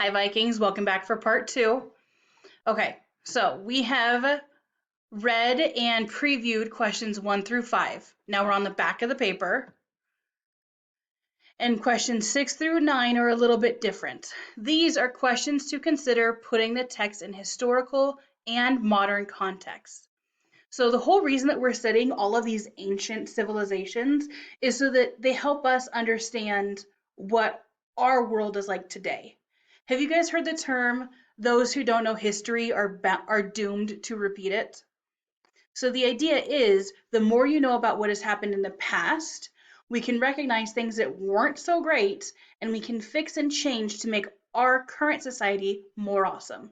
Hi Vikings, welcome back for part two. Okay, so we have read and previewed questions 1 through 5. Now we're on the back of the paper, and questions 6 through 9 are a little bit different. These are questions to consider putting the text in historical and modern context. So the whole reason that we're studying all of these ancient civilizations is so that they help us understand what our world is like today. Have you guys heard the term, those who don't know history are doomed to repeat it? So the idea is the more you know about what has happened in the past, we can recognize things that weren't so great and we can fix and change to make our current society more awesome.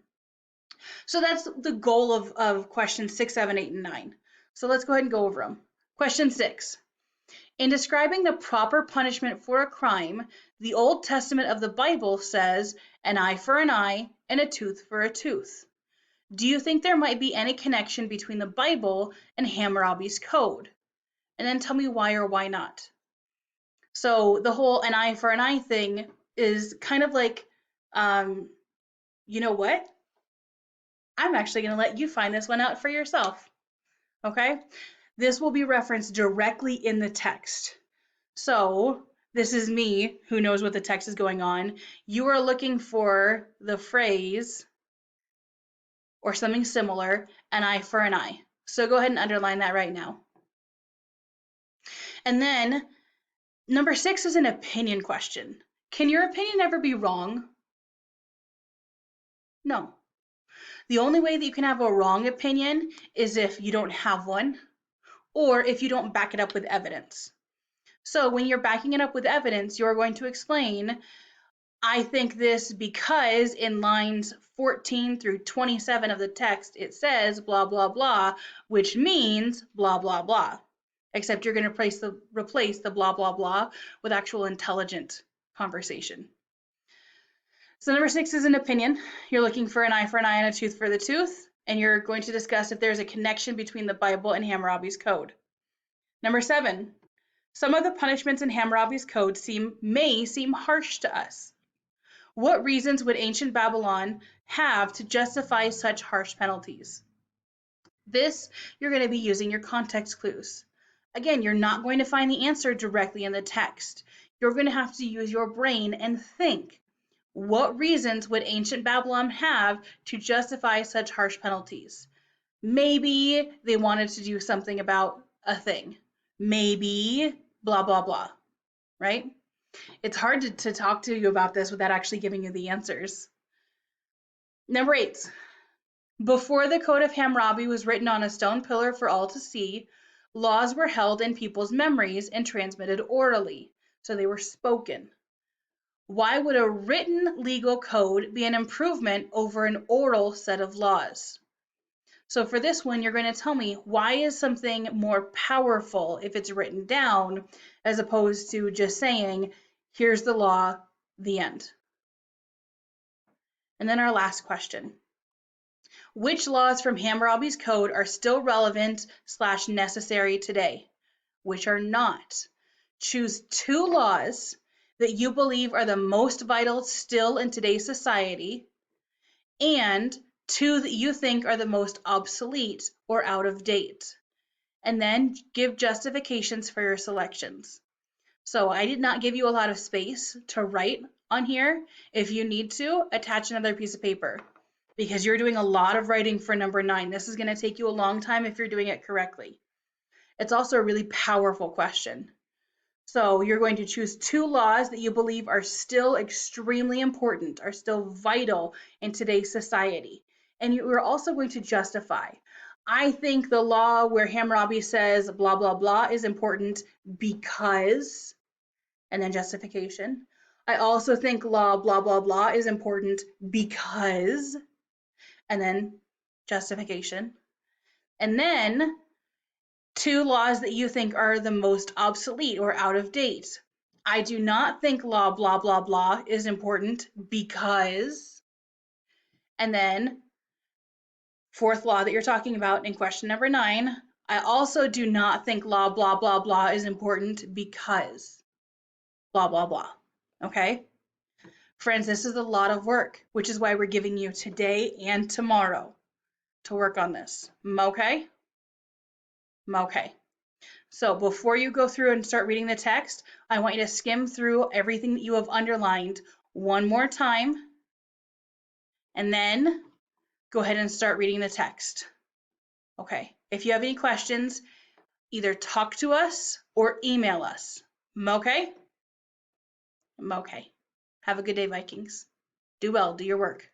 So that's the goal of questions 6, 7, 8, and 9. So let's go ahead and go over them. Question 6. In describing the proper punishment for a crime, the Old Testament of the Bible says an eye for an eye and a tooth for a tooth. Do you think there might be any connection between the Bible and Hammurabi's code? And then tell me why or why not. So the whole an eye for an eye thing is kind of like, you know what? I'm actually going to let you find this one out for yourself. Okay? This will be referenced directly in the text. So this is me who knows what the text is going on. You are looking for the phrase or something similar, an eye for an eye. So go ahead and underline that right now. And then number 6 is an opinion question. Can your opinion ever be wrong? No. The only way that you can have a wrong opinion is if you don't have one or if you don't back it up with evidence. So when you're backing it up with evidence, you're going to explain, I think this because in lines 14 through 27 of the text, it says blah, blah, blah, which means blah, blah, blah. Except you're going to replace the blah, blah, blah with actual intelligent conversation. So number 6 is an opinion. You're looking for an eye for an eye and a tooth for the tooth, and you're going to discuss if there's a connection between the Bible and Hammurabi's code. Number 7, some of the punishments in Hammurabi's code may seem harsh to us. What reasons would ancient Babylon have to justify such harsh penalties? This, you're going to be using your context clues. Again, you're not going to find the answer directly in the text. You're going to have to use your brain and think. What reasons would ancient Babylon have to justify such harsh penalties? Maybe they wanted to do something about a thing. Maybe blah, blah, blah, right? It's hard to talk to you about this without actually giving you the answers. Number 8, before the Code of Hammurabi was written on a stone pillar for all to see, laws were held in people's memories and transmitted orally, so they were spoken. Why would a written legal code be an improvement over an oral set of laws? So for this one, you're going to tell me why is something more powerful if it's written down as opposed to just saying, here's the law, the end. And then our last question. Which laws from Hammurabi's code are still relevant / necessary today? Which are not? Choose 2 laws that you believe are the most vital still in today's society, and 2 that you think are the most obsolete or out of date. And then give justifications for your selections. So I did not give you a lot of space to write on here. If you need to, attach another piece of paper because you're doing a lot of writing for number 9. This is going to take you a long time if you're doing it correctly. It's also a really powerful question. So you're going to choose 2 laws that you believe are still extremely important, are still vital in today's society. And you're also going to justify. I think the law where Hammurabi says blah, blah, blah is important because, and then justification. I also think law blah, blah, blah is important because, and then justification. And then 2 laws that you think are the most obsolete or out of date. I do not think law blah, blah, blah is important because, and then 4th law that you're talking about in question number 9, I also do not think law blah, blah, blah is important because blah, blah, blah. Okay? Friends, this is a lot of work, which is why we're giving you today and tomorrow to work on this. Okay? Okay. So before you go through and start reading the text, I want you to skim through everything that you have underlined one more time, and then go ahead and start reading the text. Okay. If you have any questions, either talk to us or email us. Okay? Okay. Have a good day, Vikings. Do well. Do your work.